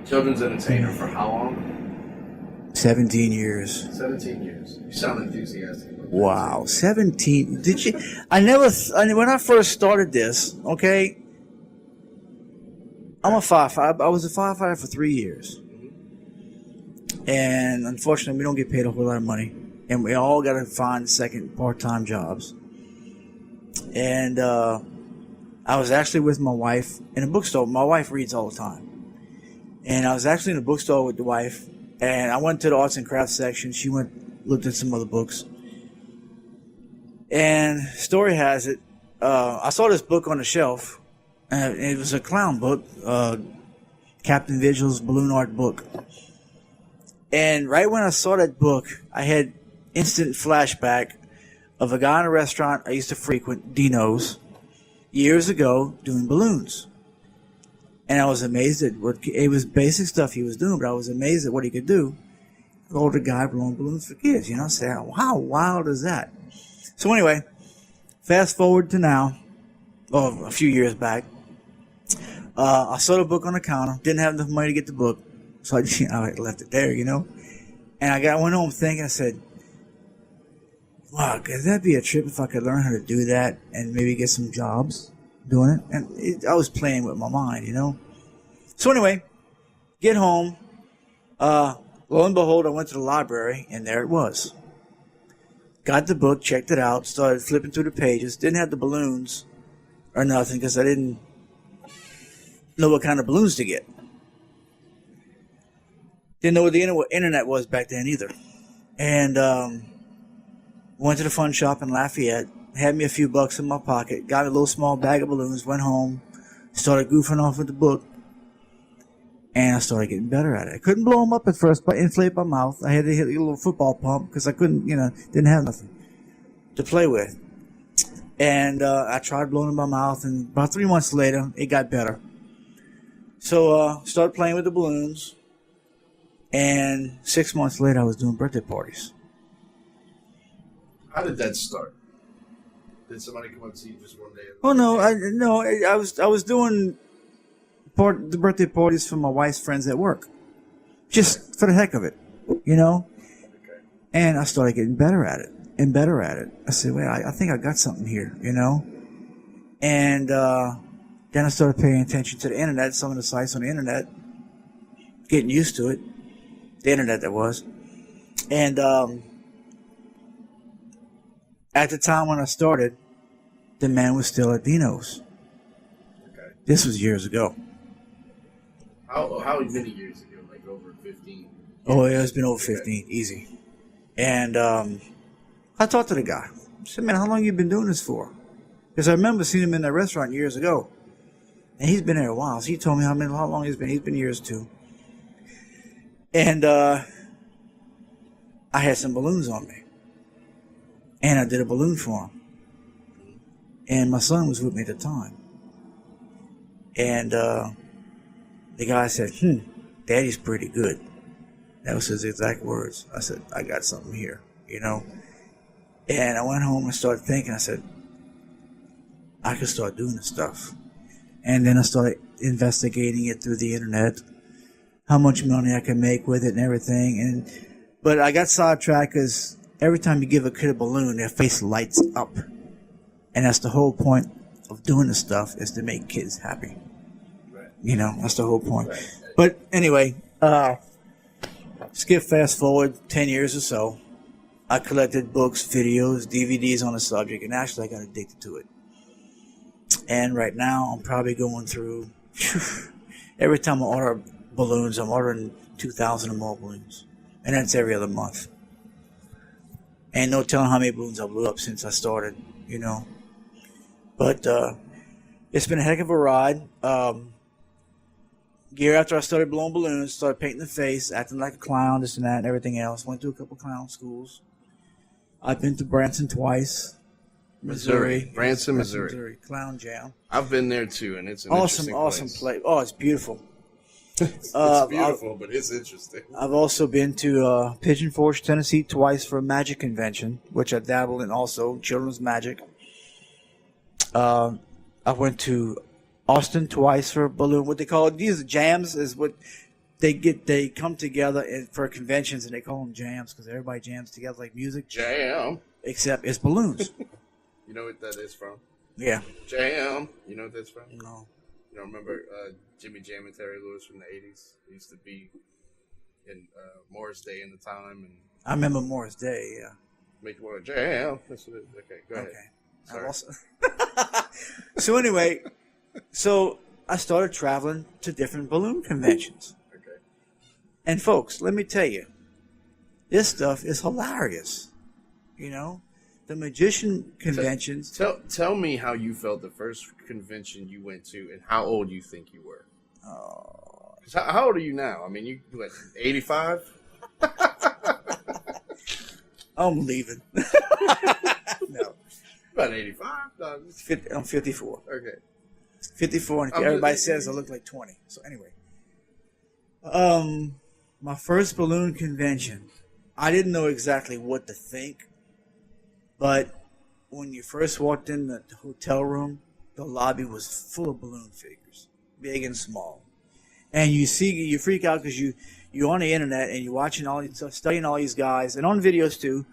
Children's entertainer for how long? 17 years. 17 years. You sound enthusiastic. Wow, 17. Did you? When I first started this, okay, I'm a firefighter. I was a firefighter for 3 years. And unfortunately, we don't get paid a whole lot of money. And we all got to find second part-time jobs. And I was actually with my wife in a bookstore. My wife reads all the time. And I was actually in a bookstore with the wife. And I went to the arts and crafts section. She looked at some other books. And story has it, I saw this book on the shelf. It was a clown book, Captain Vigil's balloon art book. And right when I saw that book, I had instant flashback of a guy in a restaurant I used to frequent, Dino's, years ago doing balloons. And I was amazed at it was basic stuff he was doing, but I was amazed at what he could do. An older guy blowing balloons for kids, you know, saying, how wild is that? So anyway, fast forward to now, a few years back, I saw the book on the counter, didn't have enough money to get the book, so I left it there, you know. And I went home thinking, I said, wow, could that be a trip if I could learn how to do that and maybe get some jobs doing it? And I was playing with my mind, you know. So anyway, get home. Lo and behold, I went to the library, and there it was. Got the book, checked it out, started flipping through the pages. Didn't have the balloons or nothing because I didn't know what kind of balloons to get. Didn't know what the internet was back then either. And went to the fun shop in Lafayette, had me a few bucks in my pocket, got a little small bag of balloons, went home, started goofing off with the book, and I started getting better at it. I couldn't blow them up at first, but inflate my mouth. I had to hit a little football pump because I couldn't, didn't have nothing to play with. And I tried blowing in my mouth, and about 3 months later, it got better. So started playing with the balloons, and 6 months later, I was doing birthday parties. How did that start? Did somebody come up to you just one day? Oh no, I was doing the birthday parties for my wife's friends at work, just for the heck of it, you know. Okay. And I started getting better at it and better at it. I said, wait, I think I got something here, you know. And then I started paying attention to the internet, some of the sites on the internet, getting used to it, the internet that was, and at the time when I started, the man was still at Dino's. Okay. This was years ago. How many years ago? Like over 15? Oh, yeah, it's been over 15, easy. And I talked to the guy. I said, man, how long you been doing this for? Because I remember seeing him in that restaurant years ago. And he's been there a while. So he told me how long he's been. He's been years too. And I had some balloons on me. And I did a balloon for him. And my son was with me at the time. And the guy said, Daddy's pretty good. That was his exact words. I said, I got something here, you know. And I went home and started thinking. I said, I could start doing this stuff. And then I started investigating it through the internet, how much money I can make with it and everything. But I got sidetracked because every time you give a kid a balloon, their face lights up. And that's the whole point of doing this stuff, is to make kids happy. Right. You know, that's the whole point. Right. But anyway, skip fast forward 10 years or so. I collected books, videos, DVDs on the subject, and actually I got addicted to it. And right now I'm probably going through, every time I order balloons, I'm ordering 2,000 or more balloons. And that's every other month. And no telling how many balloons I blew up since I started, you know. But it's been a heck of a ride. Year after I started blowing balloons, started painting the face, acting like a clown, this and that, and everything else. Went to a couple clown schools. I've been to Branson twice. Missouri. Branson, Missouri. Clown Jam. I've been there too, and it's an awesome place. Oh, it's beautiful. It's beautiful, but it's interesting. I've also been to Pigeon Forge, Tennessee twice for a magic convention, which I dabbled in also, children's magic. I went to Austin twice for balloon, what they call it. These jams is what they come together for conventions and they call them jams because everybody jams together like music. Jam. Except it's balloons. You know what that is from? Yeah. Jam. You know what that's from? No. You don't remember Jimmy Jam and Terry Lewis from the 80s? They used to be in Morris Day in the time. And I remember Morris Day, yeah. Make you want to jam. That's what it is. Okay, go ahead. Okay. Sorry. So anyway, I started traveling to different balloon conventions. Okay. And folks, let me tell you, this stuff is hilarious. You know, the magician conventions. Tell me how you felt the first convention you went to, and how old you think you were. How old are you now? I mean, you what? 85? I'm leaving. No, about 85. No, I'm 54. Okay. 54, and everybody says I look like 20. So anyway, my first balloon convention, I didn't know exactly what to think, but when you first walked in the hotel room, the lobby was full of balloon figures, big and small, and you freak out because you're on the internet and you're watching studying all these guys, and on videos too.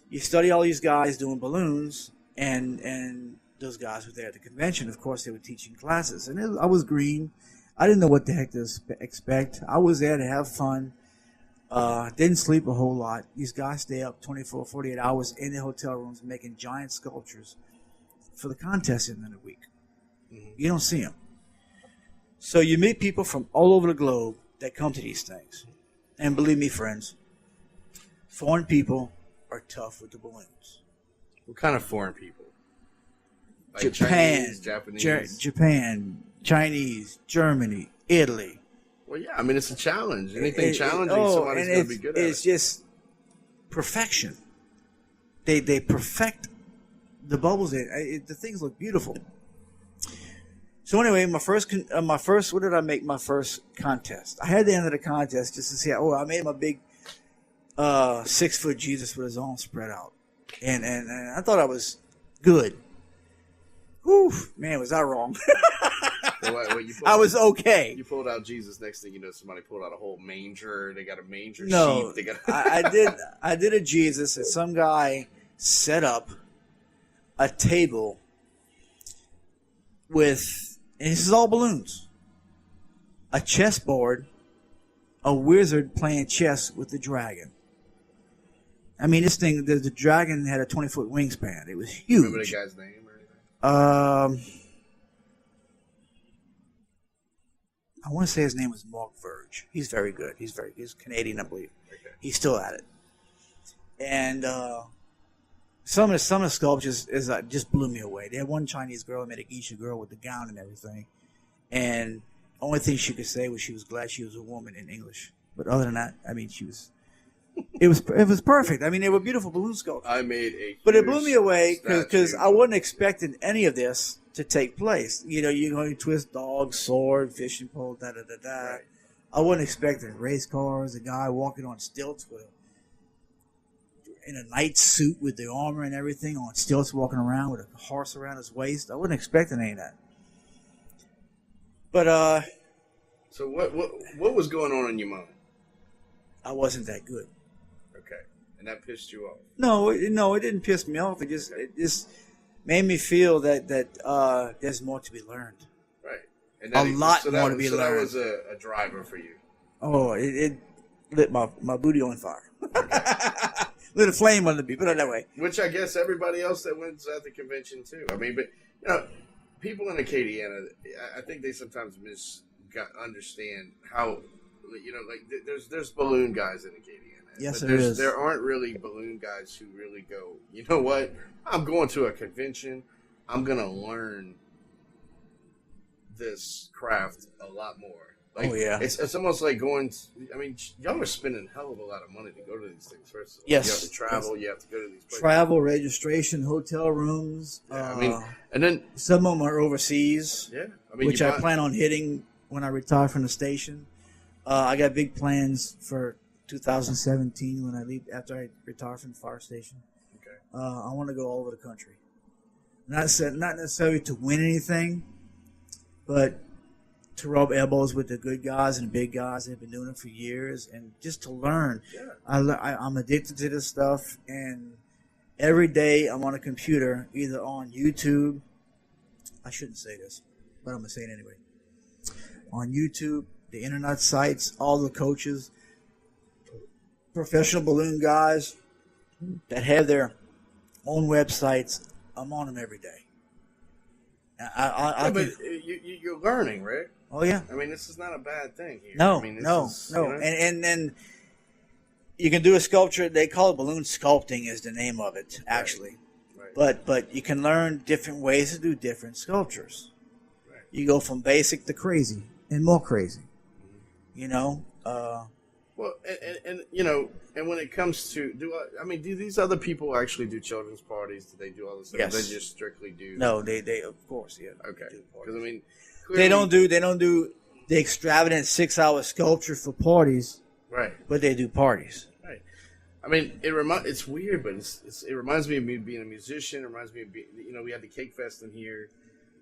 You study all these guys doing balloons, and those guys were there at the convention. Of course, they were teaching classes, and I was green. I didn't know what the heck to expect. I was there to have fun. Didn't sleep a whole lot. These guys stay up 24, 48 hours in the hotel rooms making giant sculptures for the contest in a week. Mm-hmm. You don't see them. So you meet people from all over the globe that come to these things. And believe me, friends, foreign people are tough with the balloons. What kind of foreign people? Like Japan, Chinese, Japanese? Japan, Chinese, Germany, Italy. Well, yeah, I mean, it's a challenge. Anything challenging, somebody's going to be good at it. It's just perfection. They perfect the bubbles. The things look beautiful. So anyway, my first, what did I make my first contest? I had to enter the contest just to see. I made my big 6-foot Jesus with his arms spread out, and I thought I was good. Whew, man, was I wrong? I was okay. You pulled out Jesus. Next thing you know, somebody pulled out a whole manger. They got a manger no, sheep. I did a Jesus, and some guy set up a table with, and this is all balloons, a chessboard, a wizard playing chess with the dragon. I mean, this thing, the dragon had a 20-foot wingspan. It was huge. Remember the guy's name or anything? I want to say his name was Mark Verge. He's very good. He's Canadian, I believe. Okay. He's still at it. And some of the sculptures just blew me away. They had one Chinese girl that made a geisha girl with the gown and everything. And the only thing she could say was she was glad she was a woman in English. But other than that, I mean, it was perfect. I mean, they were beautiful balloon sculptures. I made a But it blew me away because I wasn't expecting any of this to take place. You know, you're going to twist dog, sword, fishing pole, da-da-da-da. Right. I wasn't expecting race cars, a guy walking on stilts in a night suit with the armor and everything on stilts walking around with a horse around his waist. I wasn't expecting any of that. But, so what was going on in your mind? I wasn't that good. Okay. And that pissed you off? No, it didn't piss me off. It just made me feel that there's more to be learned. Right. And more to be learned. That was a driver for you. Oh, it lit my booty on fire. Lit a flame under me, put it that way. Which I guess everybody else that went at the convention too. I mean, but you know, people in Acadiana, I think they sometimes understand how, you know, like there's balloon guys in Acadiana. Yes, but there is. There aren't really balloon guys who really go, you know what? I'm going to a convention. I'm going to learn this craft a lot more. Like, oh, yeah. It's almost like going to, I mean, y'all are spending a hell of a lot of money to go to these things. First of all, yes. You have to travel. Yes. You have to go to these places. Travel, registration, hotel rooms. Yeah, I mean, and then some of them are overseas. Yeah. I mean, which I plan on hitting when I retire from the station. I got big plans for 2017 when I leave, after I retire from the fire station. Okay. I want to go all over the country. Not necessarily to win anything, but to rub elbows with the good guys and the big guys that have been doing it for years, and just to learn. Yeah. I'm addicted to this stuff, and every day I'm on a computer, either on YouTube. I shouldn't say this, but I'm going to say it anyway. On YouTube, the internet sites, all the coaches, professional balloon guys that have their own websites, I'm on them every day. But you're learning, right? Oh, yeah. I mean, this is not a bad thing here. No, I mean, no. You know? And then you can do a sculpture. They call it balloon sculpting is the name of it, actually. Right. But you can learn different ways to do different sculptures. Right. You go from basic to crazy and more crazy. Mm-hmm. You know? Well, and you know, and when it comes to do these other people actually do children's parties? Do they do all this stuff? Yes. They just strictly do. No, they of course, yeah. Okay. Because I mean, clearly, they don't do the extravagant 6-hour sculpture for parties. Right. But they do parties. Right. I mean, it's weird, but it reminds me of me being a musician. It reminds me of we had the Cake Fest in here.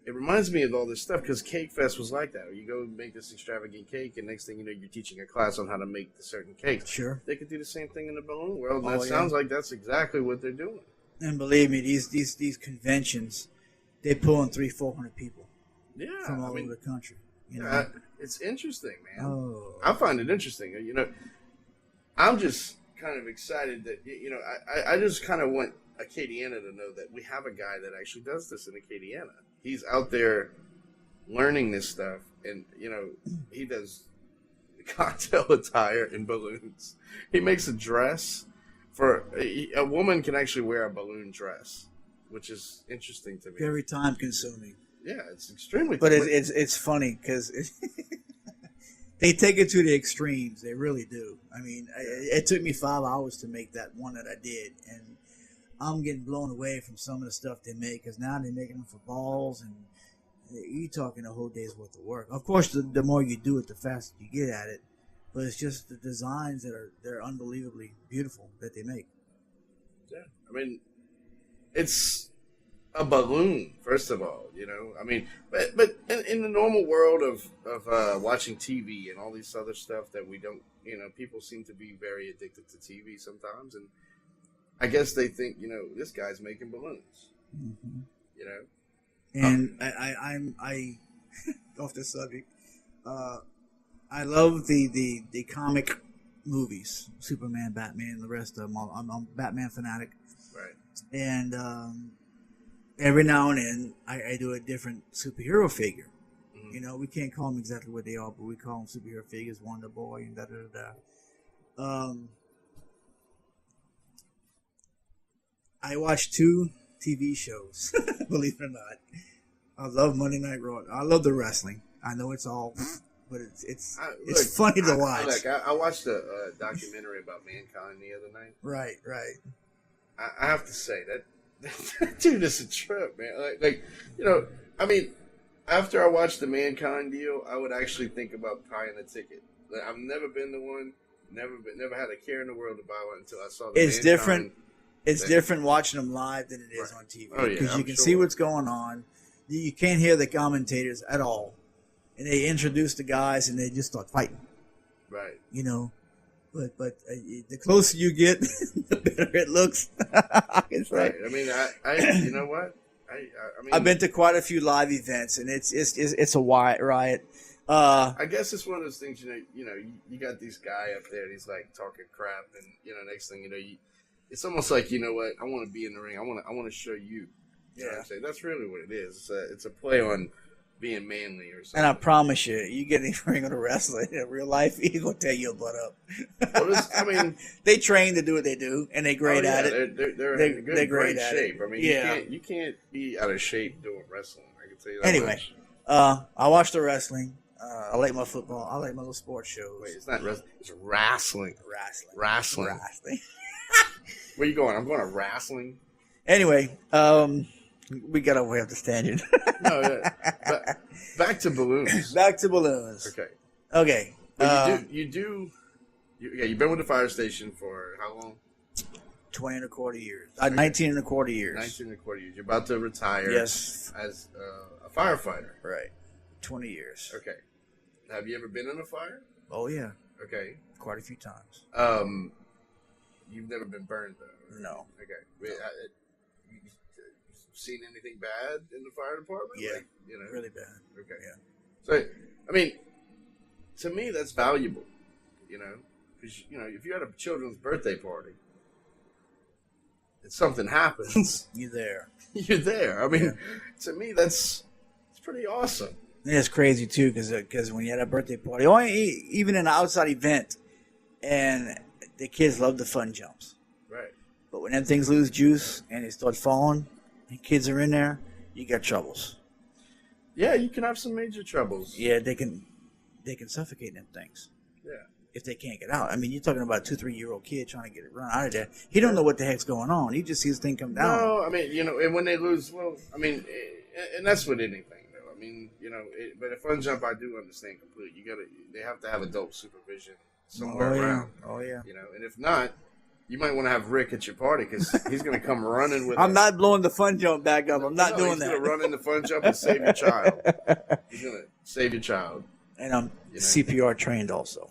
It reminds me of all this stuff because Cake Fest was like that. You go make this extravagant cake, and next thing you know, you're teaching a class on how to make the certain cake. Sure. They could do the same thing in the balloon world. And sounds like that's exactly what they're doing. And believe me, these conventions, they pull in 300-400 people. Yeah, from all over the country. You know? It's interesting, man. Oh. I find it interesting. You know, I'm just kind of excited that I just kind of want Acadiana to know that we have a guy that actually does this in Acadiana. He's out there learning this stuff, and he does cocktail attire and balloons. He makes a dress for a woman can actually wear a balloon dress, which is interesting to me. Very time consuming. Yeah, it's extremely. But it's funny because they take it to the extremes. They really do. I mean, it took me 5 hours to make that one that I did, and I'm getting blown away from some of the stuff they make because now they're making them for balls, and you're talking a whole day's worth of work. Of course, the more you do it, the faster you get at it. But it's just the designs they're unbelievably beautiful that they make. Yeah, I mean, it's a balloon, first of all. I mean, but in the normal world of watching TV and all this other stuff that we don't, people seem to be very addicted to TV sometimes, and I guess they think, this guy's making balloons. Mm-hmm. And I'm off the subject. I love the comic movies, Superman, Batman, the rest of them. I'm a Batman fanatic. Right. And every now and then I do a different superhero figure. Mm-hmm. We can't call them exactly what they are, but we call them superhero figures, Wonder Boy and da-da-da-da. I watch 2 TV shows, believe it or not. I love Monday Night Raw. I love the wrestling. I know it's all, but it's funny to watch. I watched a documentary about Mankind the other night. Right. I have to say that dude is a trip, man. I mean, after I watched the Mankind deal, I would actually think about buying a ticket. I've never been to one. Never had a care in the world to buy one until I saw the It's Mankind different. It's thing. different watching them live than it is on TV because you can see what's going on. You can't hear the commentators at all, and they introduce the guys and they just start fighting. Right. But the closer you get, the better it looks. I can say. Right. I mean, I you know what? I mean, I've been to quite a few live events, and it's a riot. I guess it's one of those things. You got this guy up there, and he's like talking crap, and next thing you know, it's almost like, you know what? I want to be in the ring. I want to show you. You know what I'm saying? That's really what it is. It's a play on being manly or something. And I promise you get in the ring with a wrestler in real life, he's gonna tear your butt up. They train to do what they do, and they're great at it. They're in great shape. It. I mean, you can't be out of shape doing wrestling. I can tell you that. Anyway, I watch the wrestling. I like my football. I like my little sports shows. Wait, it's not wrestling. It's wrestling. Wrestling. Where you going? I'm going to wrestling. Anyway, we got away off the tangent. No, but back to balloons. Okay. You've been with the fire station for how long? 20 and a quarter years. 19 and a quarter years. 19 and a quarter years. You're about to retire. Yes. As a firefighter. Right. 20 years. Okay. Have you ever been in a fire? Oh yeah. Okay. Quite a few times. You've never been burned though. No. Okay. You seen anything bad in the fire department? Yeah. Like, you know. Really bad. Okay. Yeah. So, I mean, to me, that's valuable. You know, because if you had a children's birthday party and something happens, You're there. you're there. I mean, to me, it's pretty awesome. And it's crazy too, because when you had a birthday party, or even an outside event, and the kids love the fun jumps. Right. But when them things lose juice and they start falling, and kids are in there, you got troubles. Yeah, you can have some major troubles. Yeah, they can suffocate them things. Yeah. If they can't get out. I mean, you're talking about a 2-3-year-old kid trying to get it run out of there. He don't know what the heck's going on. He just sees this thing come down. No, I mean, and when they lose, well, I mean, and that's with anything, though. I mean, but a fun jump, I do understand completely. They have to have adult supervision somewhere around. Oh yeah. And if not, you might want to have Rick at your party because he's going to come running with. I'm not blowing the fun jump back up. I'm not doing that. He's going to run in the fun jump and save your child. He's going to save your child. And I'm CPR trained also.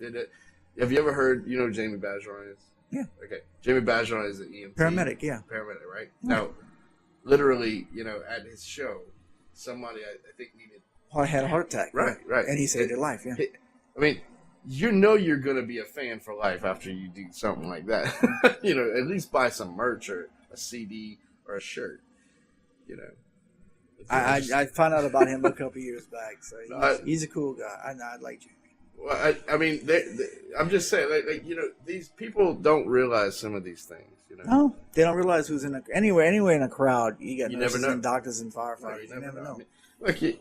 Have you ever heard, who Jamie Bergeron is? Yeah. Okay. Jamie Bergeron is an EMT. Paramedic, yeah. Paramedic, right? Yeah. Now, literally, at his show, somebody I think needed. Had a heart attack. Right. And he saved their life, yeah. I mean, you're going to be a fan for life after you do something like that. At least buy some merch or a CD or a shirt. I found out about him a couple years back, so he's a cool guy. I like Jamie. Well, I mean, I'm just saying, these people don't realize some of these things. No, they don't realize who's anywhere in a crowd. You got nurses never know. and doctors and firefighters. No, you never know. I mean, look, you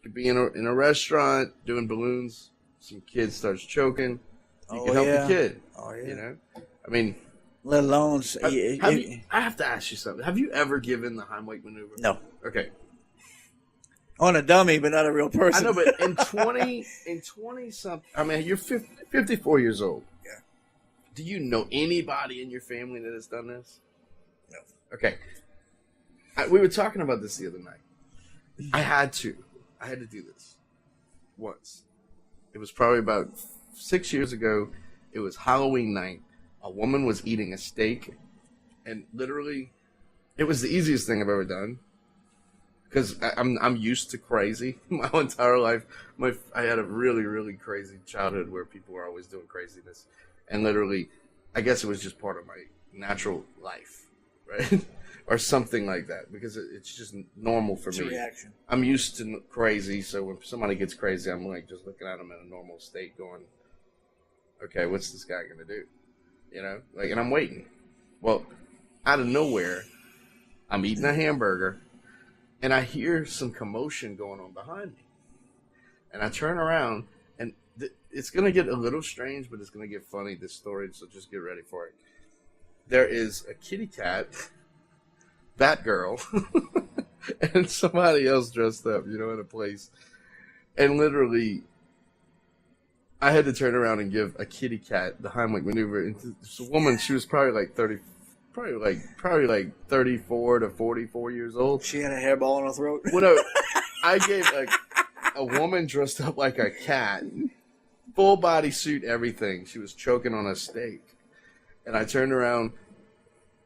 could be in a restaurant doing balloons. Some kid starts choking. You can help the kid. Oh yeah. I mean, let alone. I have to ask you something. Have you ever given the Heimlich maneuver? No. Okay. On a dummy, but not a real person. I know, but in 20 something, I mean, you're 54 years old. Yeah. Do you know anybody in your family that has done this? No. Okay. We were talking about this the other night. I had to do this once. It was probably about 6 years ago. It was Halloween night. A woman was eating a steak, and literally, it was the easiest thing I've ever done. Because I'm used to crazy my whole entire life. I had a really, really crazy childhood where people were always doing craziness. And literally, I guess it was just part of my natural life, right? Or something like that. Because it's just normal for me. It's a reaction. I'm used to crazy, so when somebody gets crazy, I'm like just looking at them in a normal state going, okay, what's this guy going to do? And I'm waiting. Well, out of nowhere, I'm eating a hamburger. And I hear some commotion going on behind me. And I turn around, and it's going to get a little strange, but it's going to get funny, this story, so just get ready for it. There is a kitty cat, Batgirl, and somebody else dressed up, in a place. And literally, I had to turn around and give a kitty cat the Heimlich maneuver. And this woman, she was probably like 30. Probably like 34 to 44 years old. She had a hairball in her throat. Well, no, I gave a woman dressed up like a cat, full body suit, everything. She was choking on a steak, and I turned around,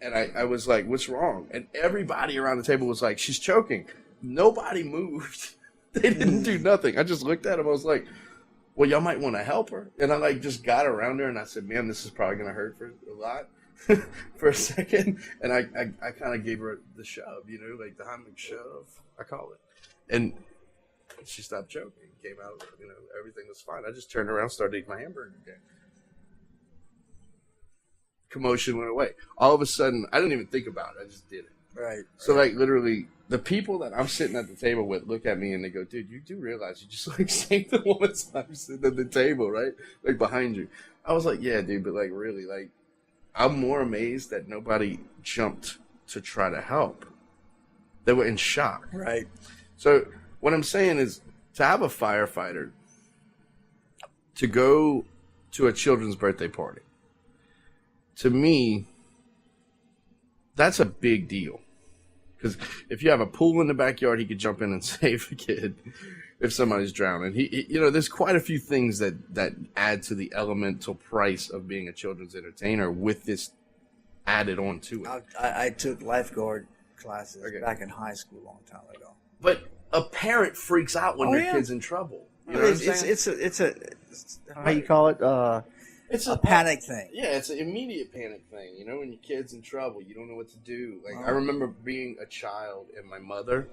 and I was like, "What's wrong?" And everybody around the table was like, "She's choking." Nobody moved. They didn't do nothing. I just looked at him. I was like, "Well, y'all might want to help her." And I just got around her, and I said, "Man, this is probably gonna hurt for a lot." For a second, and I kind of gave her the shove, like the Heimlich shove, I call it. And she stopped choking, came out, everything was fine. I just turned around, started eating my hamburger again. Commotion went away. All of a sudden, I didn't even think about it. I just did it. Right. So, literally, the people that I'm sitting at the table with look at me and they go, "Dude, you do realize you just, saved the woman's life sitting at the table, right? Behind you." I was like, "Yeah, dude, but, really, I'm more amazed that nobody jumped to try to help. They were in shock. Right. So what I'm saying is to have a firefighter to go to a children's birthday party, to me, that's a big deal. Because if you have a pool in the backyard, he could jump in and save a kid. if somebody's drowning. You know, there's quite a few things that add to the elemental price of being a children's entertainer with this added on to it. I took lifeguard classes back in high school a long time ago. But a parent freaks out when their kid's in trouble. You know what I'm saying? It's a how you call it? It's a panic thing. Yeah, it's an immediate panic thing. You know, when your kid's in trouble, you don't know what to do. Like I remember being a child and my mother,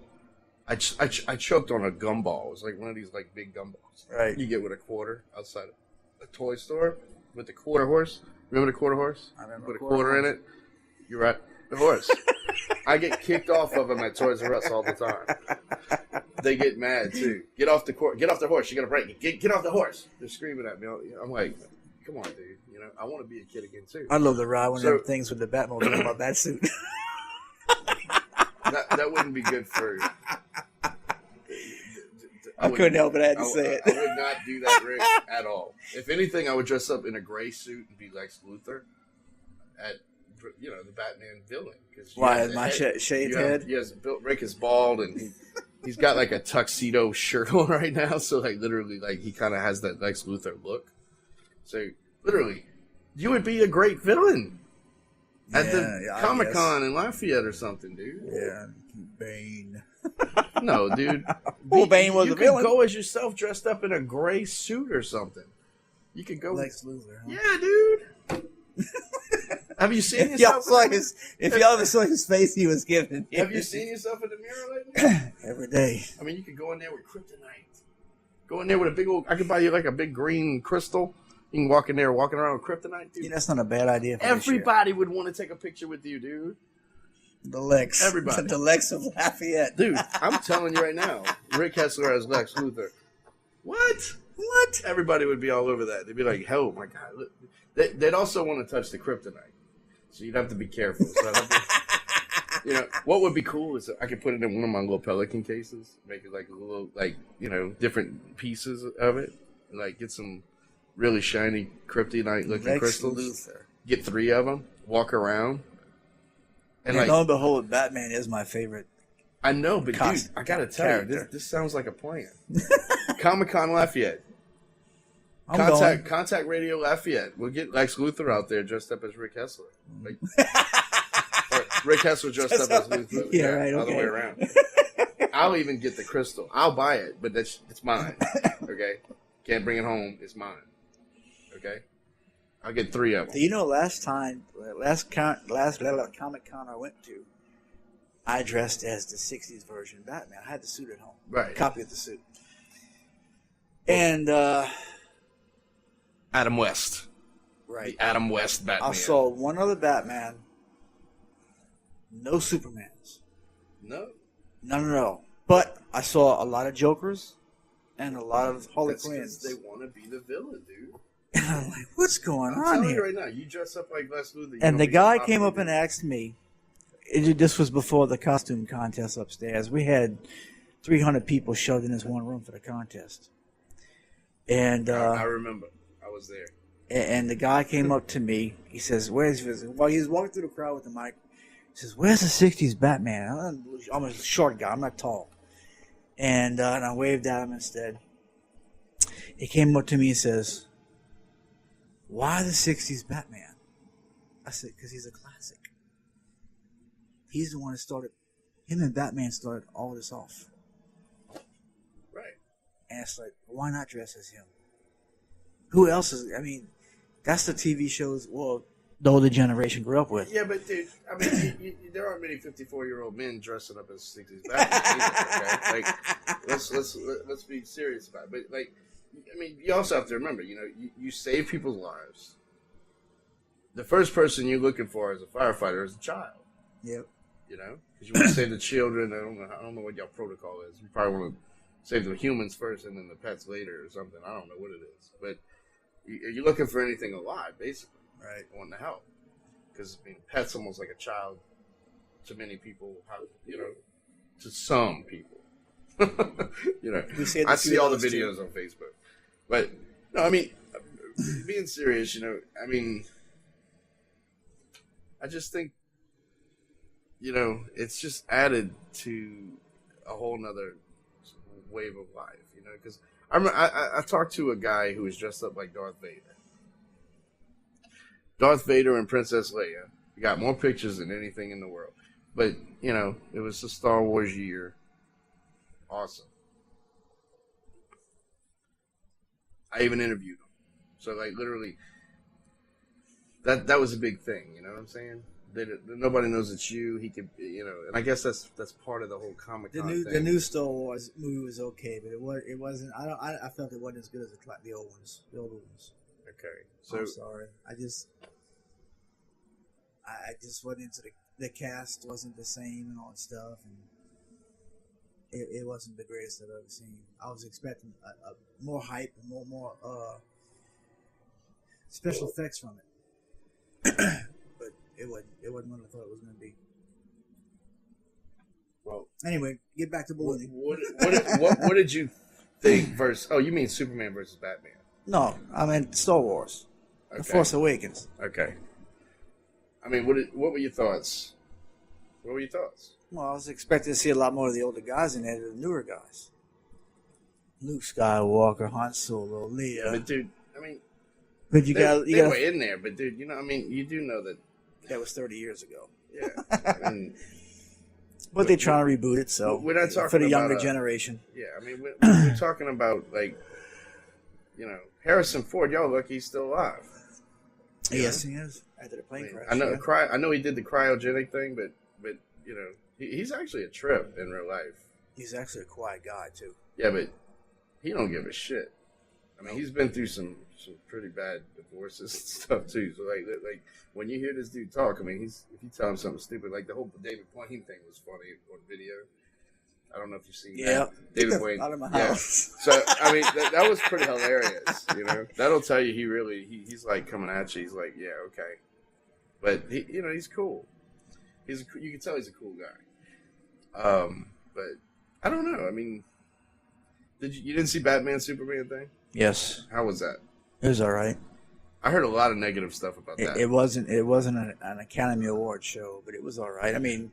I choked on a gumball. It was like one of these like big gumballs. Right. You get with a quarter outside a toy store with the quarter horse. Remember the quarter horse? I remember. Put a quarter in it. You're right. The horse. I get kicked off of them at Toys R Us all the time. They get mad too. Get off the horse. You got to break it. Get off the horse. They're screaming at me. I'm like, come on, dude. You know, I want to be a kid again too. I love the ride one of them things with the Batmobile in my bat suit. That wouldn't be good for. I couldn't help it. I had to say it. I would not do that, Rick, at all. If anything, I would dress up in a gray suit and be Lex Luthor at, you know, the Batman villain. Why? My shaved head? Yes, Rick is bald and he's got like a tuxedo shirt on right now. So, like, literally, like, he kind of has that Lex Luthor look. So, literally, you would be a great villain at the Comic-Con in Lafayette or something, dude. Yeah, Bane. No, dude. Well, Bane was you a villain. You could go as yourself dressed up in a gray suit or something. You could go. Lex Luthor, huh? Yeah, dude. Have you seen yourself? If y'all ever saw his face he was giving. Have you seen yourself in the mirror lately? Every day. I mean, you could go in there with kryptonite. Go in there with a big old. I could buy you like a big green crystal. You can walk in there walking around with kryptonite, dude. Yeah, that's not a bad idea. Everybody would want to take a picture with you, dude. The Lex. Everybody. The Lex of Lafayette. Dude, I'm telling you right now, Rick Hessler as Lex Luthor. What? Everybody would be all over that. They'd be like, oh my God. Look. They'd also want to touch the kryptonite. So you'd have to be careful. So you know, what would be cool is I could put it in one of my little Pelican cases, make it like a little, like, you know, different pieces of it. Like get some really shiny kryptonite looking crystals. Luthor. Get 3 of them, walk around. And lo and behold, Batman is my favorite. I know, but dude, I gotta tell you, this sounds like a plan. Comic-Con Lafayette. Contact Radio Lafayette. We'll get Lex Luthor out there dressed up as Rick Hessler. Like, or Rick Hessler dressed up as Luthor. Yeah, right. Other way around. I'll even get the crystal. I'll buy it, but it's mine. Okay, can't bring it home. It's mine. Okay, I'll get 3 of them. Do you know last Comic-Con I went to, I dressed as the 60s version of Batman. I had the suit at home. Right. A copy of the suit. And Adam West. Right. The Adam West Batman. I saw one other Batman. No Supermans. No. None at all. But I saw a lot of Jokers and a lot of Harley Quinns. They want to be the villain, dude. And I'm like, what's going on telling here? you right now, you dress up like Lex Luthor. And the guy came up and asked me, this was before the costume contest upstairs. We had 300 people shoved in this one room for the contest. And I remember. I was there. And the guy came up to me. He says, while he was walking through the crowd with the mic, he says, where's the 60s Batman? I'm a short guy. I'm not tall. And I waved at him instead. He came up to me and says, why the 60s Batman? I said, because he's a classic. He's the one that started, him and Batman started all this off. Right. And it's like, why not dress as him? Who else is, I mean, that's the TV shows, well, the older generation grew up with. Yeah, but dude, I mean, there aren't many 54-year-old men dressing up as 60s Batman either, okay? Like, let's be serious about it. But, like, I mean, you also have to remember, you know, you save people's lives. The first person you're looking for as a firefighter is a child. Yep. You know? Because you want to save the children. I don't know what y'all protocol is. You probably want to save the humans first and then the pets later or something. I don't know what it is. But you're looking for anything alive, basically. Right. Wanting to help. Because, I mean, pet's almost like a child to many people, you know, to some people. You know, I see all the videos on Facebook. But, no, I mean, being serious, you know, I mean, I just think, you know, it's just added to a whole nother wave of life, you know. Because I talked to a guy who was dressed up like Darth Vader. Darth Vader and Princess Leia got more pictures than anything in the world. But, you know, it was the Star Wars year. Awesome. I even interviewed him. So, like, literally, that was a big thing, you know what I'm saying? Nobody knows it's you. He could, you know, and I guess that's part of the whole Comic-Con thing. The new Star Wars movie was okay, but it wasn't. I felt it wasn't as good as the old ones. The older ones. Okay, so I'm sorry. I just wasn't into the cast. Wasn't the same and all that stuff, and it wasn't the greatest I've ever seen. I was expecting a more hype and more special effects from it. But it wasn't what I thought it was going to be. Well, anyway, get back to ballooning. What did you think versus? Oh, you mean Superman versus Batman? No, I meant Star Wars. Okay. The Force Awakens. Okay. I mean, what were your thoughts? What were your thoughts? Well, I was expecting to see a lot more of the older guys in there than the newer guys. Luke Skywalker, Han Solo, Leia. But dude, I mean, but they were in there. But dude, you know, I mean, you do know that was 30 years ago. Yeah. I mean, but they're trying to reboot it, so we're not talking for the about younger generation. Yeah, I mean, we're talking about, like, you know, Harrison Ford. Y'all look, he's still alive. Yes, he is. After the plane crash. I know. Yeah. I know he did the cryogenic thing, but you know, he's actually a trip in real life. He's actually a quiet guy too. Yeah, but he don't give a shit. I mean, he's been through some pretty bad divorces and stuff too. So like when you hear this dude talk, I mean, if you tell him something stupid, like the whole David Blaine thing was funny on video. I don't know if you've seen that. David Blaine. Out of my house. So I mean, that was pretty hilarious. You know, that'll tell you he's like coming at you. He's like, yeah, okay, but he's cool. You can tell he's a cool guy. But I don't know. I mean, you didn't see Batman Superman thing? Yes. How was that? It was all right. I heard a lot of negative stuff about that. It wasn't an Academy Award show, but it was all right. I mean,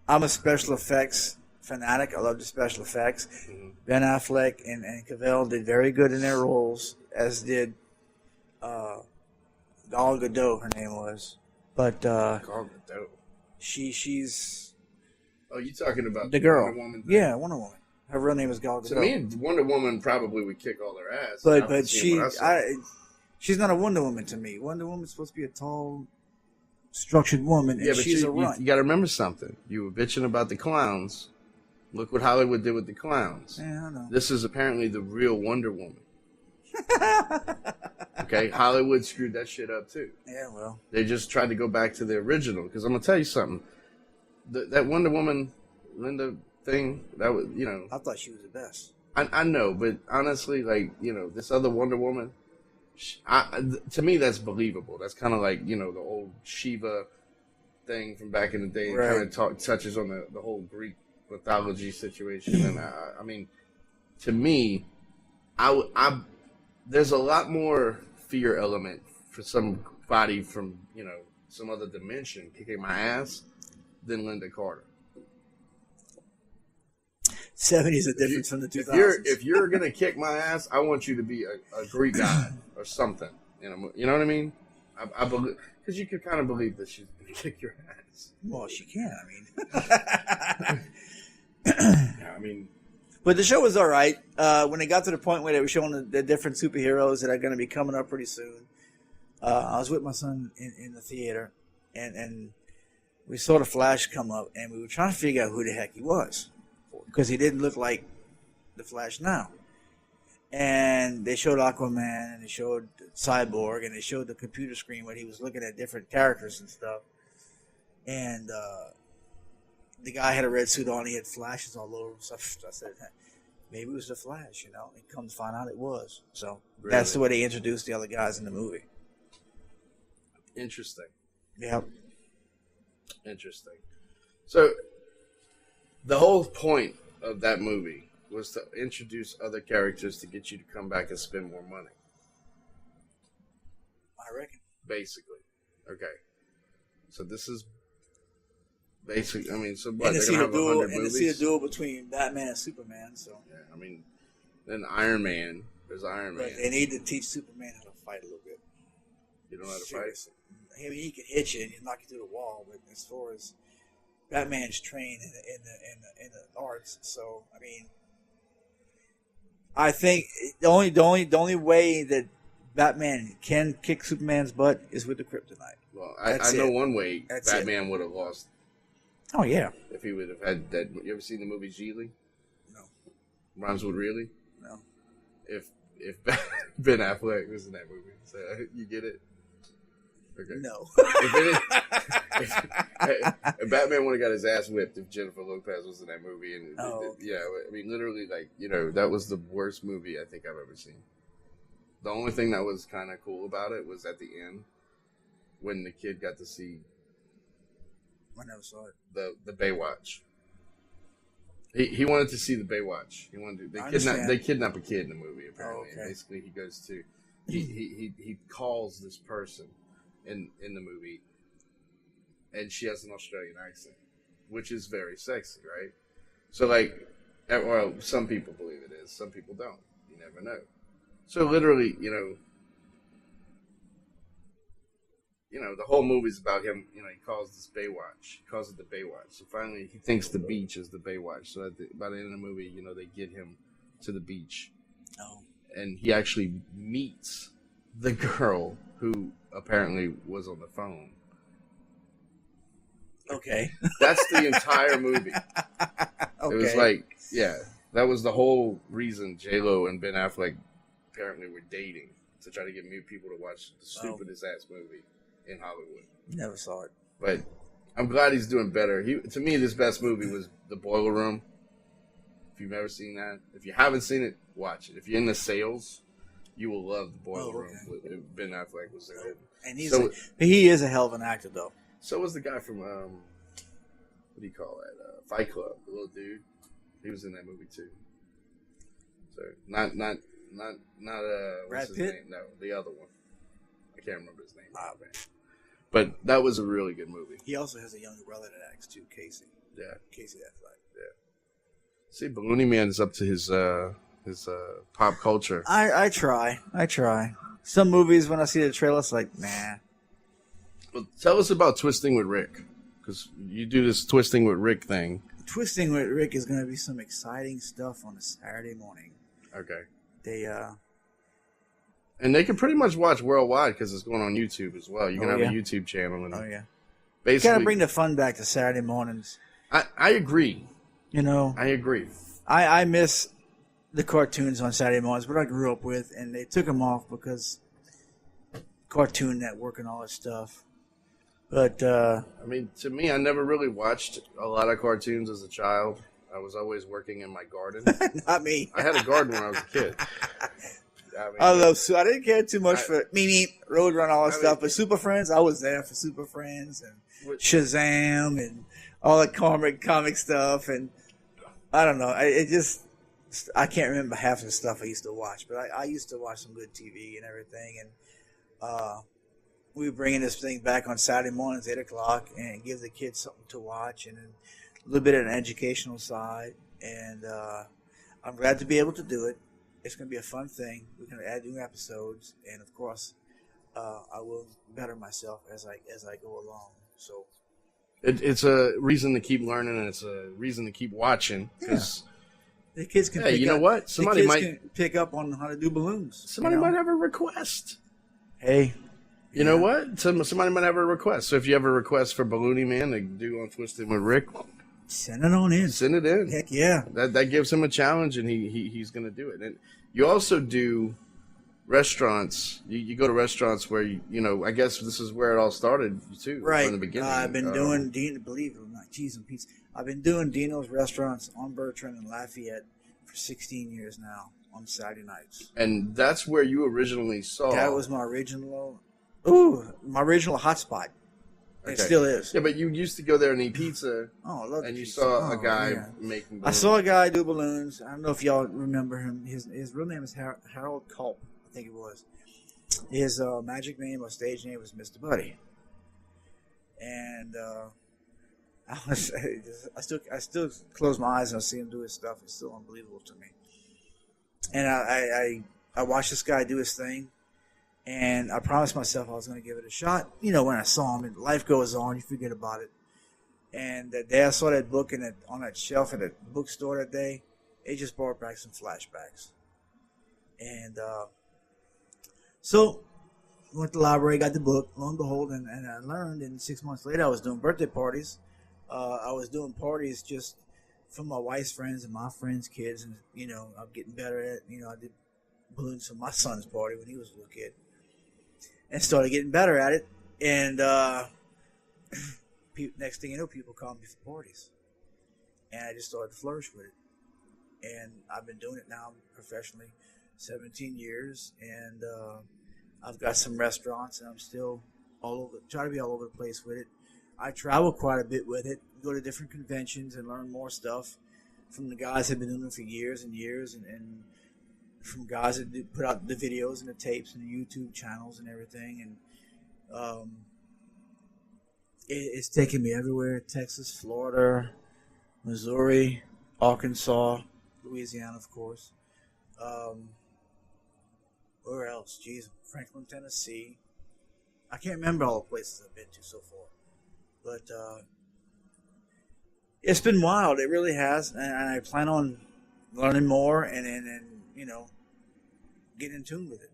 I'm a special effects fanatic. I love the special effects. Mm-hmm. Ben Affleck and Cavill did very good in their roles, as did Gal Gadot, her name was. But Gal Gadot. She's. Oh, you talking about the girl? Wonder Woman thing? Yeah, Wonder Woman. Her real name is Gal Gadot. To me, Wonder Woman probably would kick all their ass. But she's not a Wonder Woman to me. Wonder Woman's supposed to be a tall, structured woman, and she's a runt. You got to remember something. You were bitching about the clowns. Look what Hollywood did with the clowns. Yeah, I know. This is apparently the real Wonder Woman. Okay, Hollywood screwed that shit up too. Yeah, well. They just tried to go back to the original. Because I'm going to tell you something. That Wonder Woman, Linda thing, that was, you know. I thought she was the best. I know, but honestly, like, you know, this other Wonder Woman, to me, that's believable. That's kind of like, you know, the old Shiva thing from back in the day. Right. Kind of touches on the whole Greek mythology situation. And I mean, to me, there's a lot more fear element for somebody from, you know, some other dimension kicking my ass than Linda Carter. 70s are different from the 2000s. If you're gonna kick my ass, I want you to be a Greek god or something. You know what I mean? I believe, because you could kind of believe that she's gonna kick your ass. Well, she can. I mean, but the show was all right. When they got to the point where they were showing the different superheroes that are going to be coming up pretty soon, I was with my son in the theater, and we saw the Flash come up, and we were trying to figure out who the heck he was, because he didn't look like the Flash now. And they showed Aquaman, and they showed Cyborg, and they showed the computer screen where he was looking at different characters and stuff. And the guy had a red suit on. He had flashes all over. So I said, maybe it was the Flash, you know. And come to find out it was. So really? That's the way they introduced the other guys in the movie. Interesting. Yep. Interesting. So the whole point of that movie was to introduce other characters to get you to come back and spend more money. I reckon. Basically. Okay. So this is Basically, I mean, so what? And to They're see gonna the have duel, 100 and to movies. see the duel between Batman and Superman. So Yeah, I mean, then Iron Man. There's Iron Man. but they need to teach Superman how to fight a little bit. You don't know how to fight. Seriously. I mean, he can hit you and knock you through the wall, but as far as Batman's trained in the arts, so I mean, I think the only way that Batman can kick Superman's butt is with the kryptonite. Well, I know one way Batman would have lost. Oh yeah. If he would have had that. You ever seen the movie Geely? No. Rhymes with really? No. If Ben Affleck was in that movie, so you get it. Okay. No. If Batman would have got his ass whipped if Jennifer Lopez was in that movie, and okay. yeah, I mean, literally, like, you know, that was the worst movie I think I've ever seen. The only thing that was kind of cool about it was at the end when the kid got to see. I never saw it. The Baywatch. He wanted to see the Baywatch. He wanted to. They kidnap a kid in the movie. Apparently, okay. And basically he goes to. He calls this person in the movie, and she has an Australian accent, which is very sexy, right? So, like, well, some people believe it is, some people don't. You never know. So literally, you know, the whole movie's about him. You know, he calls this Baywatch. He calls it the Baywatch. So finally, he thinks the beach is the Baywatch. So by the end of the movie, you know, they get him to the beach. Oh. And he actually meets the girl who apparently was on the phone. Okay. That's the entire movie. Okay. It was like, yeah, that was the whole reason J-Lo and Ben Affleck apparently were dating, to try to get people to watch the stupidest ass movie in Hollywood. Never saw it. But I'm glad he's doing better. To me, his best movie was The Boiler Room. If you've never seen that, if you haven't seen it, watch it. If you're into sales, you will love The Boiler Room. Ben Affleck was there. And he is a hell of an actor, though. So was the guy from what do you call it? Fight Club, the little dude. He was in that movie too. So not what's his name? No, the other one. I can't remember his name. Man. But that was a really good movie. He also has a younger brother that acts too, Casey. Yeah, Casey Affleck. Yeah. See, Balloony Man is up to his pop culture. I try. Some movies, when I see the trailer, it's like, nah. Well, tell us about Twisting with Rick, because you do this Twisting with Rick thing. Twisting with Rick is going to be some exciting stuff on a Saturday morning. Okay. And they can pretty much watch worldwide because it's going on YouTube as well. You can have a YouTube channel. And basically, you got to bring the fun back to Saturday mornings. I agree. You know, I agree. I miss the cartoons on Saturday mornings, what I grew up with, and they took them off because Cartoon Network and all that stuff. But I mean, to me, I never really watched a lot of cartoons as a child. I was always working in my garden. Not me. I had a garden when I was a kid. I didn't care too much for Roadrunner, all that stuff. But Super Friends, I was there for Super Friends and Shazam and all the comic stuff. And I don't know. I can't remember half of the stuff I used to watch. But I used to watch some good TV and everything. And we were bringing this thing back on Saturday mornings, 8 o'clock, and give the kids something to watch and a little bit of an educational side. And I'm glad to be able to do it. It's going to be a fun thing. We're going to add new episodes, and of course, I will better myself as I go along. So, it's a reason to keep learning, and it's a reason to keep watching. Because the kids can. Hey, you know what? Somebody might pick up on how to do balloons. Somebody might have a request. Hey, you know what? Somebody might have a request. So if you have a request for Balloony Man to do on Twisted with Rick, send it on in. Send it in. Heck yeah. That gives him a challenge, and he's going to do it. And you also do restaurants. You go to restaurants where, I guess this is where it all started, too. Right. From the beginning. I've been doing, believe it or not, cheese and pizza. I've been doing Dino's restaurants on Bertrand and Lafayette for 16 years now on Saturday nights. And that's where you originally saw. That was my original hotspot. Okay. It still is. Yeah, but you used to go there and eat pizza. Oh, I love And you pizza. saw a guy making balloons. I saw a guy do balloons. I don't know if y'all remember him. His real name is Harold Culp, I think it was. His magic name or stage name was Mr. Buddy. And I still close my eyes and I see him do his stuff. It's still unbelievable to me. And I watched this guy do his thing, and I promised myself I was going to give it a shot. You know, when I saw him, and life goes on, you forget about it. And the day I saw that book on that shelf at the bookstore that day, it just brought back some flashbacks. And so went to the library, got the book, lo and behold, and I learned. And 6 months later, I was doing birthday parties. I was doing parties just for my wife's friends and my friends' kids, and you know, I'm getting better at. You know, I did balloons for my son's party when he was a little kid, and started getting better at it. And next thing you know, people call me for parties, and I just started to flourish with it. And I've been doing it now professionally 17 years, and I've got some restaurants, and I'm still try to be all over the place with it. I travel quite a bit with it, go to different conventions and learn more stuff from the guys that have been doing it for years and years, and from guys that put out the videos and the tapes and the YouTube channels and everything. And it's taken me everywhere: Texas, Florida, Missouri, Arkansas, Louisiana, of course. Where else? Jeez, Franklin, Tennessee. I can't remember all the places I've been to so far. But it's been wild. It really has. And I plan on learning more and you know, getting in tune with it.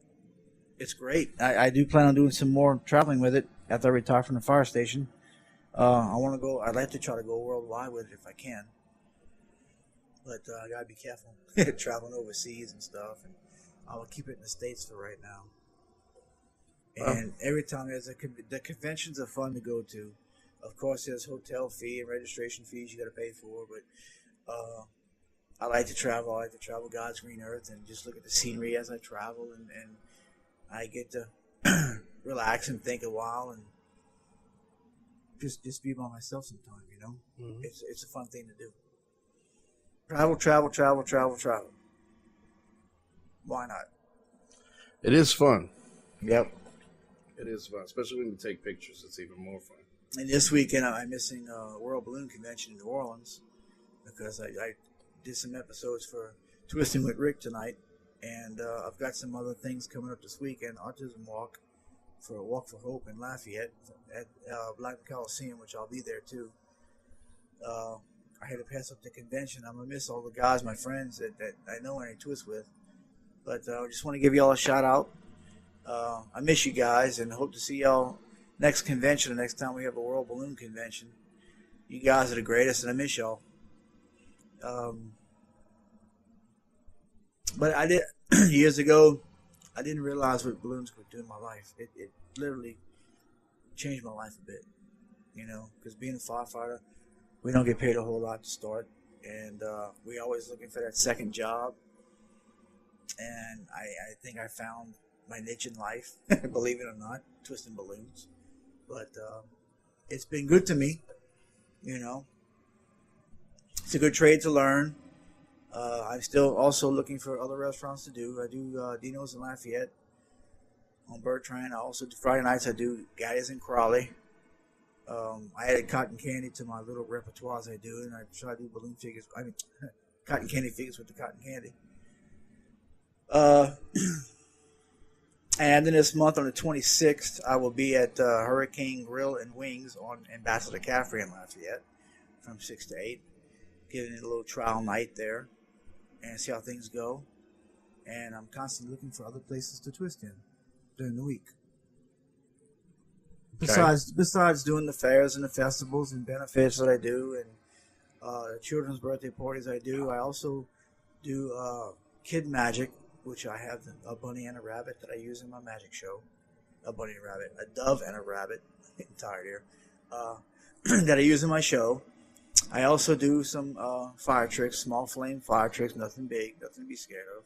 It's great. I do plan on doing some more traveling with it after I retire from the fire station. I'd like to try to go worldwide with it if I can. But I got to be careful traveling overseas and stuff. And I'll keep it in the States for right now. And every time the conventions are fun to go to. Of course, there's hotel fee and registration fees you got to pay for, but I like to travel. I like to travel God's green earth and just look at the scenery as I travel, and I get to relax and think a while and just be by myself sometime. You know, it's a fun thing to do. Travel. Why not? It is fun. Yep. It is fun, especially when you take pictures. It's even more fun. And this weekend, I'm missing World Balloon Convention in New Orleans because I did some episodes for Twisting with Rick tonight, and I've got some other things coming up this weekend. Autism Walk for Hope in Lafayette at Black Coliseum, which I'll be there too. I had to pass up the convention. I'm gonna miss all the guys, my friends that I know and I twist with, but I just want to give y'all a shout out. I miss you guys and hope to see y'all next convention, the next time we have a World Balloon Convention. You guys are the greatest, and I miss y'all. But I did years ago. I didn't realize what balloons could do in my life. It literally changed my life a bit, you know. Because being a firefighter, we don't get paid a whole lot to start, and we always looking for that second job. And I think I found my niche in life, believe it or not, twisting balloons. But it's been good to me, you know. It's a good trade to learn. I'm still also looking for other restaurants to do. I do Dino's in Lafayette on Bertrand. I also do Friday nights. I do Gaddy's in Crawley. I added cotton candy to my little repertoires I do, and I try to do balloon figures. I mean, cotton candy figures with the cotton candy. And then this month on the 26th, I will be at Hurricane Grill and Wings on Ambassador Caffrey in Lafayette from 6 to 8. Giving it a little trial night there and see how things go. And I'm constantly looking for other places to twist in during the week. Besides doing the fairs and the festivals and benefits that I do and the children's birthday parties I do, I also do kid magic, which I have a bunny and a rabbit that I use in my magic show. A bunny and a rabbit, a dove and a rabbit, I'm getting tired here, that I use in my show. I also do some fire tricks, small flame fire tricks, nothing big, nothing to be scared of.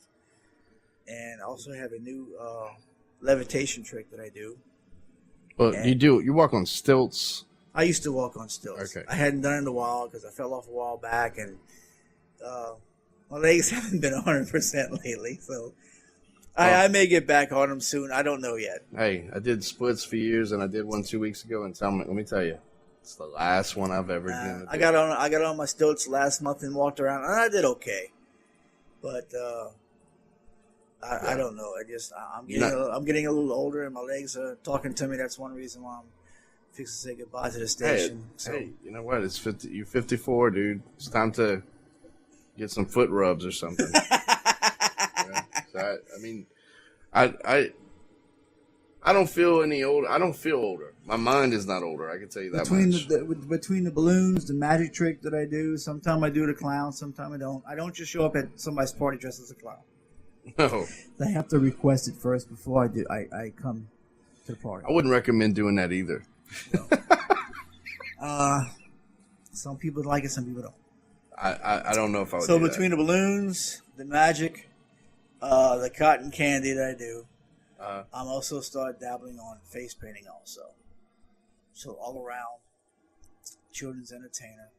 And I also have a new levitation trick that I do. Well, you walk on stilts? I used to walk on stilts. Okay. I hadn't done it in a while because I fell off a while back, and my legs haven't been 100% lately, so I may get back on them soon. I don't know yet. Hey, I did splits for years, and I did one 2 weeks ago, and let me tell you, It's the last one I've ever done. I got on my stilts last month and walked around, and I did okay. But I don't know. I'm getting a little older, and my legs are talking to me. That's one reason why I'm fixing to say goodbye to the station. Hey, you know what? You're 54, dude. It's time to get some foot rubs or something. So I don't feel any older. I don't feel older. My mind is not older. I can tell you that much. Between the balloons, the magic trick that I do, sometimes I do the clown, sometimes I don't. I don't just show up at somebody's party dressed as a clown. No. They have to request it first before I do. I come to the party. I wouldn't recommend doing that either. No. Some people like it, some people don't. I don't know if I would. So do between that. the balloons, the magic, the cotton candy that I do, I'm also started dabbling on face painting also. So all around, children's entertainer.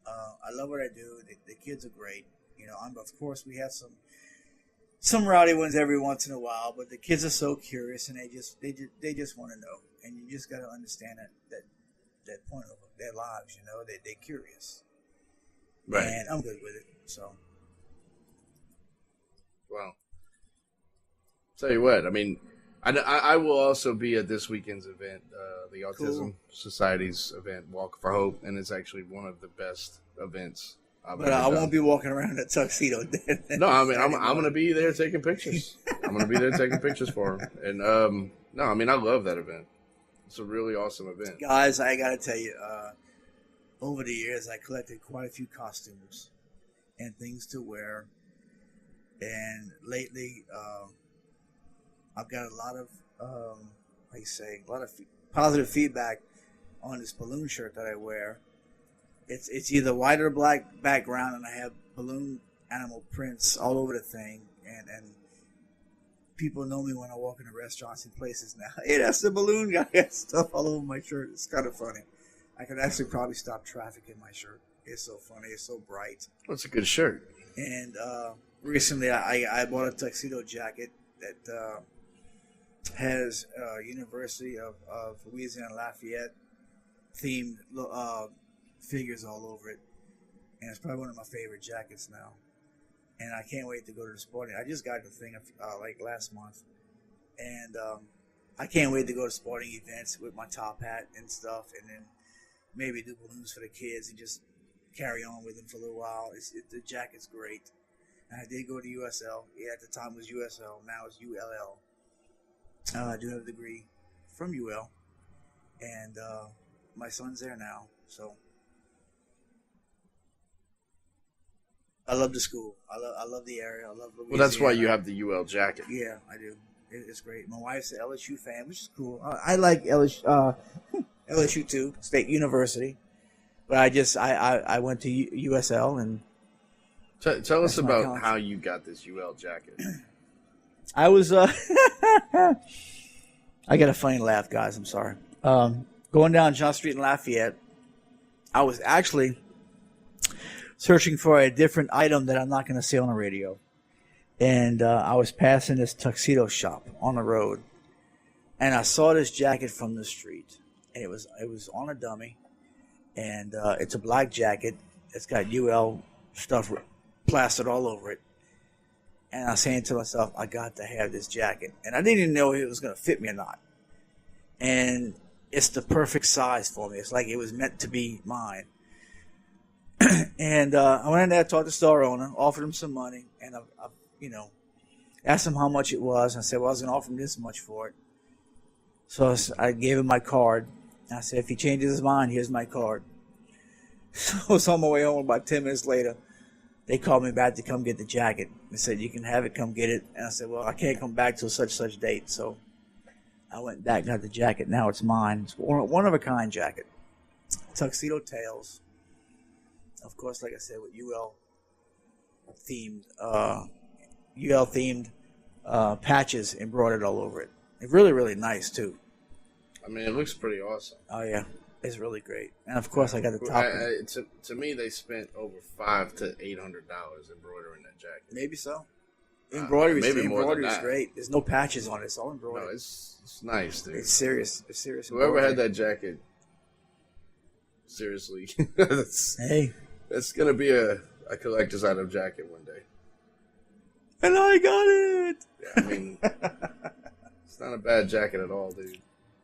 I love what I do. The kids are great. You know, of course we have some rowdy ones every once in a while, but the kids are so curious and they just want to know, and you just got to understand that point of their lives. You know, they're curious. Right. And I'm good with it. So. Well, tell you what. I mean, I will also be at this weekend's event, the Autism Society's event, Walk for Hope, and it's actually one of the best events I've ever done. Won't be walking around in a tuxedo. No, I mean I'm going to be there taking pictures. I'm going to be there taking pictures for them. And no, I mean I love that event. It's a really awesome event. Guys, I got to tell you, over the years, I collected quite a few costumes and things to wear. And lately, I've got a lot of, positive feedback on this balloon shirt that I wear. It's either white or black background, and I have balloon animal prints all over the thing. And people know me when I walk into restaurants and places now. Hey, that's the balloon guy. Got stuff all over my shirt. It's kind of funny. I could actually probably stop traffic in my shirt. It's so funny. It's so bright. Well, it's a good shirt. And recently I bought a tuxedo jacket that has University of Louisiana Lafayette themed figures all over it. And it's probably one of my favorite jackets now. And I can't wait to go to the sporting. I just got the thing like last month. And I can't wait to go to sporting events with my top hat and stuff. And then maybe do balloons for the kids and just carry on with them for a little while. The jacket's great. And I did go to USL. Yeah, at the time it was USL. Now it's ULL. I do have a degree from UL. And my son's there now. So I love the school. I love the area. I love Louisiana. Well, that's why you have the UL jacket. Yeah, I do. It's great. My wife's an LSU fan, which is cool. I like LSU. LSU too, State University. But I went to USL and. Tell us about how you got this UL jacket. I was. I got a funny laugh, guys. I'm sorry. Going down John Street in Lafayette, I was actually searching for a different item that I'm not going to say on the radio. And I was passing this tuxedo shop on the road, and I saw this jacket from the street. And it was on a dummy, and it's a black jacket. It's got UL stuff plastered all over it. And I was saying to myself, I got to have this jacket. And I didn't even know if it was going to fit me or not. And it's the perfect size for me. It's like it was meant to be mine. And I went in there, talked to the store owner, offered him some money, and I asked him how much it was. And I said, well, I was going to offer him this much for it. So I gave him my card. I said, if he changes his mind, here's my card. So I was on my way home. About 10 minutes later, they called me back to come get the jacket. They said, you can have it, come get it. And I said, well, I can't come back till such date. So I went back, got the jacket. Now it's mine. It's one of a kind jacket. Tuxedo tails. Of course, like I said, with UL themed patches embroidered all over it. It's really, really nice too. I mean, it looks pretty awesome. Oh yeah, it's really great. And of course, I got the top. To me, they spent over $500 to $800 embroidering that jacket. Maybe so. Embroidery is great. There's no patches on it. It's all embroidered. No, it's nice, dude. It's serious. It's serious. Whoever had that jacket, Seriously, Hey, that's gonna be a collector's item jacket one day. and I got it. Yeah, I mean, it's not a bad jacket at all, dude.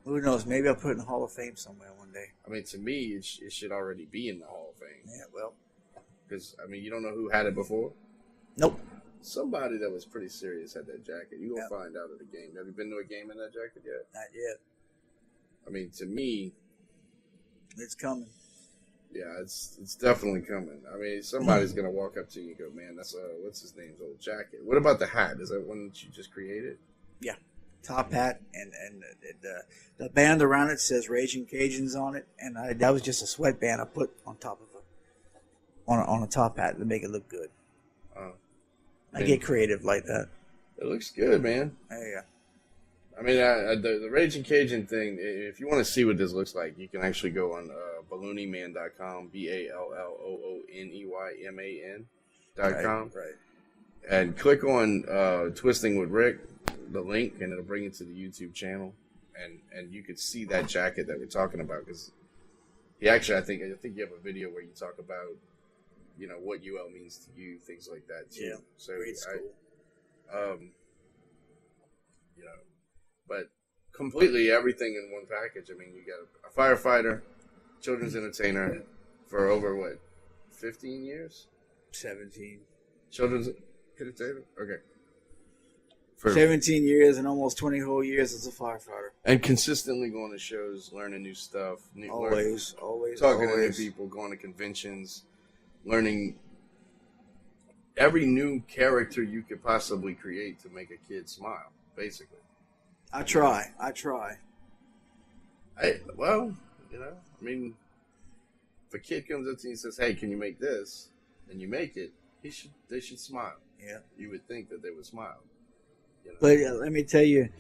Who knows? Maybe I'll put it in the Hall of Fame somewhere one day. I mean, to me, it should already be in the Hall of Fame. Yeah, well. Because, I mean, you don't know who had it before? Nope. Somebody that was pretty serious had that jacket. You gonna Yep. find out at a game. Have you been to a game in that jacket yet? Not yet. I mean, to me, It's coming. yeah, it's definitely coming. I mean, somebody's gonna walk up to you and go, "Man, that's what's his name's old jacket." What about the hat? Is that one that you just created? Yeah. Top hat and the band around it says Raging Cajuns on it, and that was just a sweatband I put on top of on a top hat to make it look good. I get creative like that. It looks good, man. Yeah. I mean, the Raging Cajun thing, if you want to see what this looks like, you can actually go on ballooneyman.com, BALLOONEYMAN.com, Right. and click on Twisting with Rick, the link, and it'll bring you to the YouTube channel, and you could see that jacket that we're talking about, because he actually, I think you have a video where you talk about, you know, what UL means to you, things like that, too. Yeah, So great school. You know, but completely everything in one package. I mean, you got a firefighter, children's entertainer for over, what, 15 years? 17. Children's entertainer? Okay. 17 years and almost 20 whole years as a firefighter. And consistently going to shows, learning new stuff. Always. Talking to new people, going to conventions, learning every new character you could possibly create to make a kid smile, basically. I try. Well, you know, I mean, if a kid comes up to you and says, "Hey, can you make this?" and you make it, they should smile. Yeah. You would think that they would smile. You know? But let me tell you,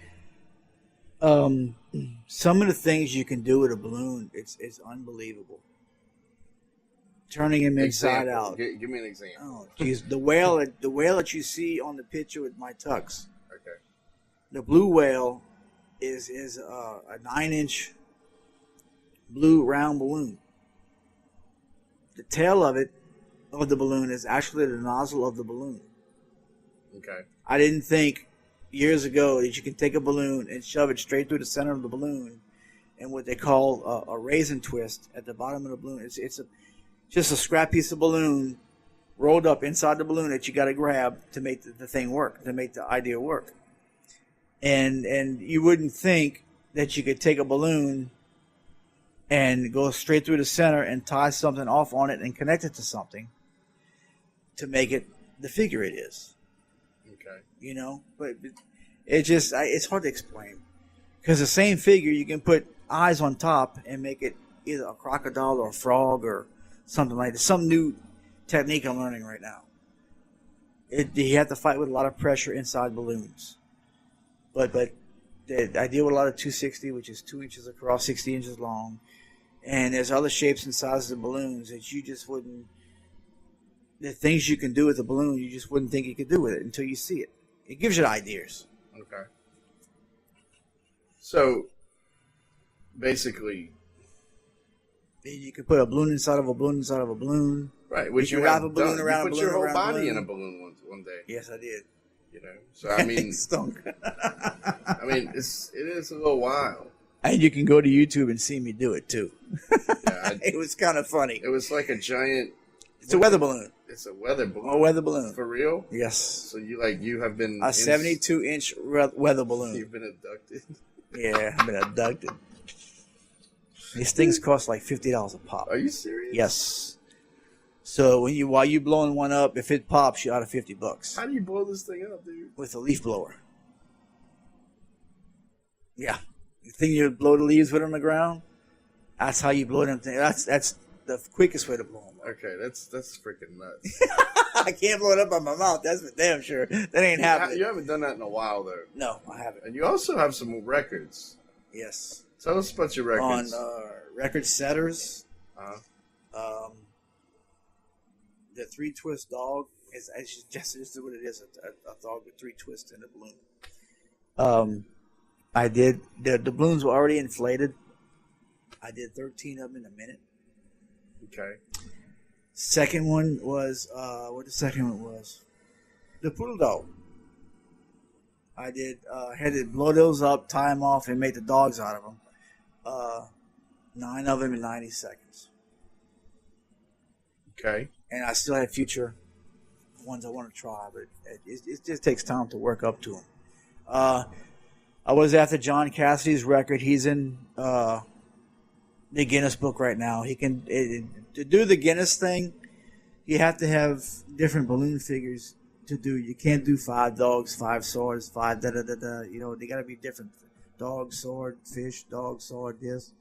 some of the things you can do with a balloon, it's unbelievable. Turning him inside out. Give me an example. Oh, geez, the whale that you see on the picture with my tux. Okay. The blue whale is a 9-inch blue round balloon. The tail of the balloon is actually the nozzle of the balloon. Okay. I didn't think years ago that you can take a balloon and shove it straight through the center of the balloon, and what they call a raisin twist at the bottom of the balloon. It's just a scrap piece of balloon rolled up inside the balloon that you got to grab to make the thing work, to make the idea work. And you wouldn't think that you could take a balloon and go straight through the center and tie something off on it and connect it to something to make it the figure it is. Okay. You know, but it's hard to explain, because the same figure you can put eyes on top and make it either a crocodile or a frog or something like that. Some new technique I'm learning right now. You have to fight with a lot of pressure inside balloons, but I deal with a lot of 260, which is 2 inches across, 60 inches long, and there's other shapes and sizes of balloons that you just wouldn't. The things you can do with a balloon, you just wouldn't think you could do with it until you see it. It gives you ideas. Okay. So, basically, You can put a balloon inside of a balloon inside of a balloon. right? Which You you can have wrap a balloon done. around You a put balloon your whole around a body balloon. in a balloon one day. Yes, I did. You know. So I mean, It stunk. it is a little wild. And you can go to YouTube and see me do it too. Yeah, It was kind of funny. it was like a giant. It's a weather balloon. It's a weather balloon. A weather balloon. For real? Yes. So you have been A 72-inch weather balloon. You've been abducted. Yeah, I've been abducted. These things cost like $50 a pop. Are you serious? Yes. So while you blowing one up, if it pops, you're out of $50 How do you blow this thing up, dude? with a leaf blower. Yeah, you think you blow the leaves with on the ground? That's how you blow them things. That's the quickest way to blow them up. Okay, that's freaking nuts. I can't blow it up on my mouth. That's for damn sure. That ain't happening. You haven't done that in a while, though. No, I haven't. And you also have some records. Yes. Tell us about your records. On Record Setters. Uh-huh. The 3-twist dog is just what it is, a dog with 3 twists in a balloon. I did, the balloons were already inflated. I did 13 of them in a minute. Okay. Second one was what the second one was? The poodle dog. I did had to blow those up, tie them off, and make the dogs out of them. 9 of them in 90 seconds. Okay. And I still have future ones I want to try, but it just takes time to work up to them. I was after John Cassidy's record. He's in the Guinness book right now. He can to do the Guinness thing. You have to have different balloon figures to do. You can't do 5 dogs, 5 swords, 5 da da da da. You know, they got to be different. Dog, sword, fish, dog, sword, this.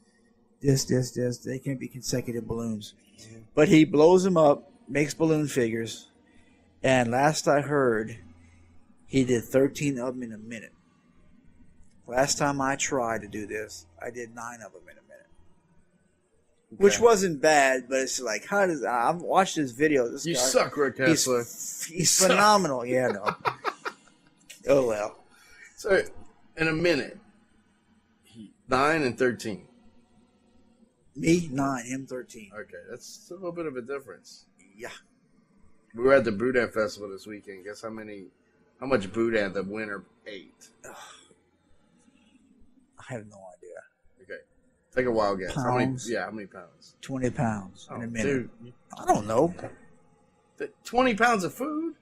They can't be consecutive balloons. Mm-hmm. But he blows them up, makes balloon figures, and last I heard, he did 13 of them in a minute. Last time I tried to do this, I did 9 of them in a minute. Okay. Which wasn't bad, but it's like, how does... I've watched this video. This you guy, suck, Rick Hessler. He's phenomenal. Yeah, no. Oh, well. So, in a minute, 9 and 13. Me, 9, him, 13. Okay, that's a little bit of a difference. Yeah. We were at the Boudin Festival this weekend. Guess how much Boudin the winner ate? I have no idea. Okay. Take a wild guess. Pounds? How many pounds? 20 pounds in a minute. Dude. I don't know. 20 pounds of food?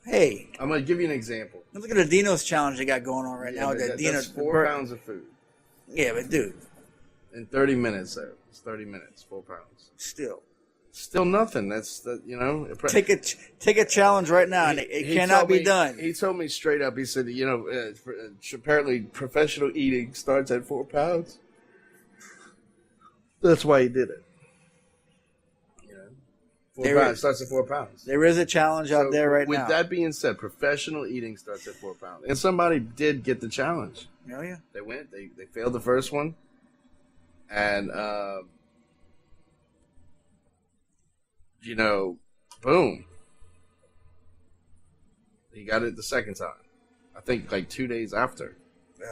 Hey. I'm going to give you an example. Look at the Dino's challenge they got going on right now. That's 4 pounds of food. Yeah, but dude. In 30 minutes, though. It's 30 minutes, 4 pounds. Still nothing. That's you know. Take a challenge right now, and it cannot be done. He told me straight up. He said, apparently professional eating starts at 4 pounds. That's why he did it. 4 pounds starts at 4 pounds. There is a challenge out there right now. With that being said, professional eating starts at 4 pounds, and somebody did get the challenge. Oh yeah. They went. They failed the first one, and boom. He got it the second time. I think like 2 days after,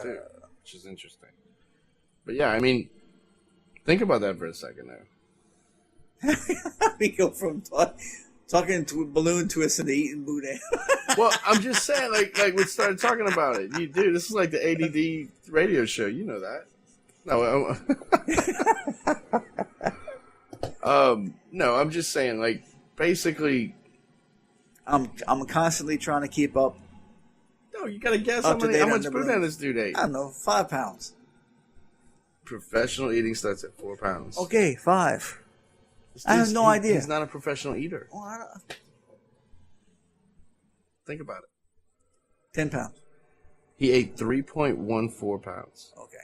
too, which is interesting. But yeah, I mean, think about that for a second now. We go from talking to balloon twisting to eating boudin. Well, I'm just saying, like we started talking about it. Dude, this is like the ADD radio show. You know that. No, I'm just saying, like, basically, I'm constantly trying to keep up. No, you gotta guess how much boudin is due date. I don't know, 5 pounds. Professional eating starts at 4 pounds. Okay, 5. I have no idea. He's not a professional eater. Well, Think about it. 10 pounds. He ate 3.14 pounds. Okay.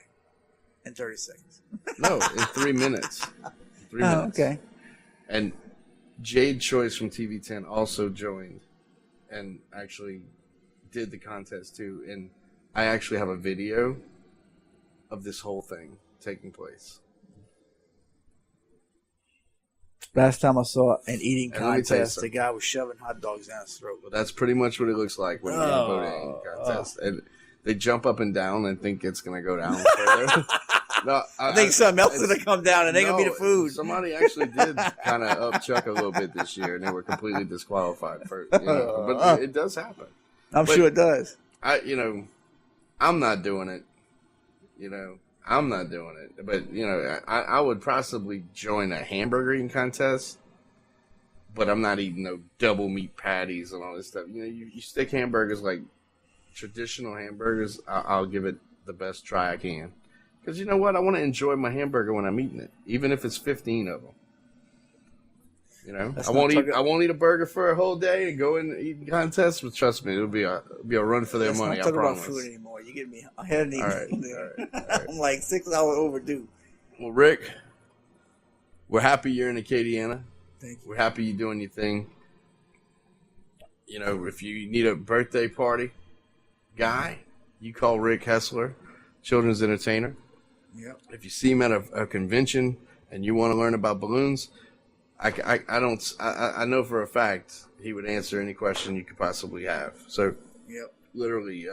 In 30 seconds. No, in 3 minutes. 3 minutes. Okay. And Jade Choice from TV10 also joined and actually did the contest too. And I actually have a video of this whole thing taking place. Last time I saw an eating contest, the guy was shoving hot dogs down his throat. Well, that's pretty much what it looks like when you're in a voting contest. And they jump up and down and think it's going to go down further. No, I think something else is going to come down and they're going to be the food. Somebody actually did kind of up Chuck a little bit this year, and they were completely disqualified for but it does happen. I'm sure it does. I'm not doing it. I'm not doing it. But, I would possibly join a hamburger eating contest, but I'm not eating no double meat patties and all this stuff. You stick hamburgers like traditional hamburgers, I'll give it the best try I can. Because you know what? I want to enjoy my hamburger when I'm eating it, even if it's 15 of them. I won't eat a burger for a whole day and go in and eat contests, but trust me, it'll be a run for their money. I promise. Not talk about food anymore. You get me? I hadn't eaten. All right. I'm like 6 hours overdue. Well, Rick, we're happy you're in Acadiana. Thank you. We're happy you're doing your thing. If you need a birthday party guy, you call Rick Hessler, children's entertainer. Yep. If you see him at a convention and you want to learn about balloons, I know for a fact he would answer any question you could possibly have. So, yep. Literally,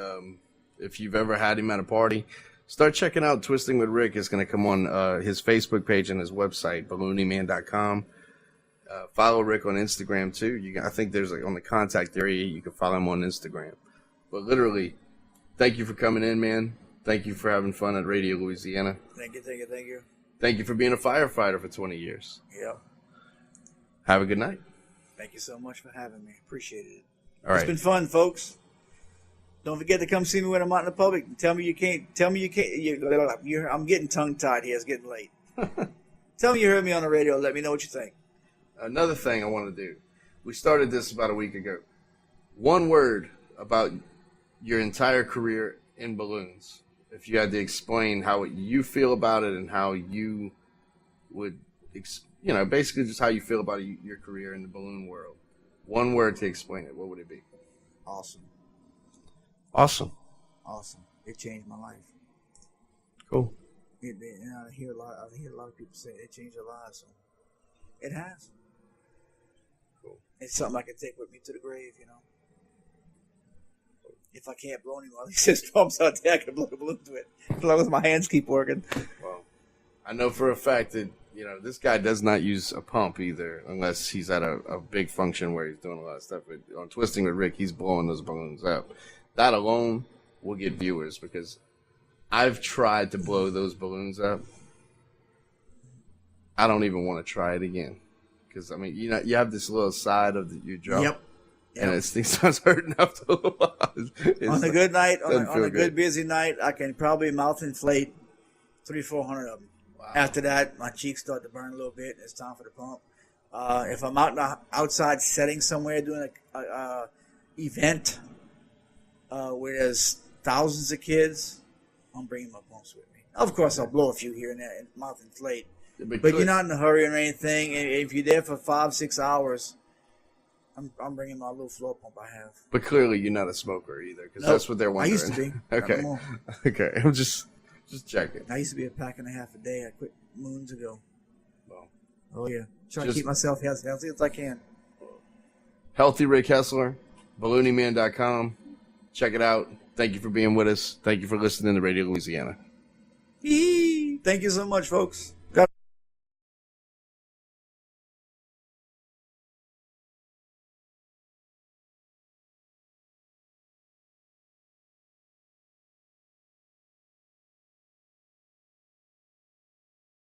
if you've ever had him at a party, start checking out Twisting with Rick. It's going to come on his Facebook page and his website, balloonyman.com. Follow Rick on Instagram too. I think there's on the contact area you can follow him on Instagram. But literally, thank you for coming in, man. Thank you for having fun at Radio Louisiana. Thank you. Thank you for being a firefighter for 20 years. Yeah. Have a good night. Thank you so much for having me. Appreciate it. All right. It's been fun, folks. Don't forget to come see me when I'm out in the public. Tell me you can't. I'm getting tongue-tied here. It's getting late. Tell me you heard me on the radio. Let me know what you think. Another thing I want to do. We started this about a week ago. One word about your entire career in balloons. If you had to explain how you feel about it and how you would, basically just how you feel about your career in the balloon world. One word to explain it. What would it be? Awesome. Awesome. Awesome. It changed my life. Cool. I hear a lot of people say it changed their lives. So it has. Cool. It's something I can take with me to the grave, If I can't blow anymore, at least there's drums out there I can blow the balloon to it. As long as my hands keep working. Well, I know for a fact that, this guy does not use a pump either, unless he's at a big function where he's doing a lot of stuff. But on Twisting with Rick, he's blowing those balloons up. That alone will get viewers because I've tried to blow those balloons up. I don't even want to try it again. Because, you have this little side of your jaw. Yep. And it starts hurting after a while. On a good night, on a good busy night, I can probably mouth inflate 300-400 of them. Wow. After that, my cheeks start to burn a little bit. It's time for the pump. If I'm out in an outside setting somewhere doing a event where there's thousands of kids, I'm bringing my pumps with me. Of course, I'll blow a few here and there and mouth inflate. But you're not in a hurry or anything. If you're there for 5-6 hours, I'm bringing my little floor pump I have. But clearly, you're not a smoker either, because that's what they're wondering. I used to be. Okay. Okay. I'm just checking. I used to be a pack and a half a day. I quit moons ago. Well, oh yeah. Trying to keep myself as healthy as I can. Healthy Rick Hessler, balloonyman.com. Check it out. Thank you for being with us. Thank you for listening to Radio Louisiana. Thank you so much, folks.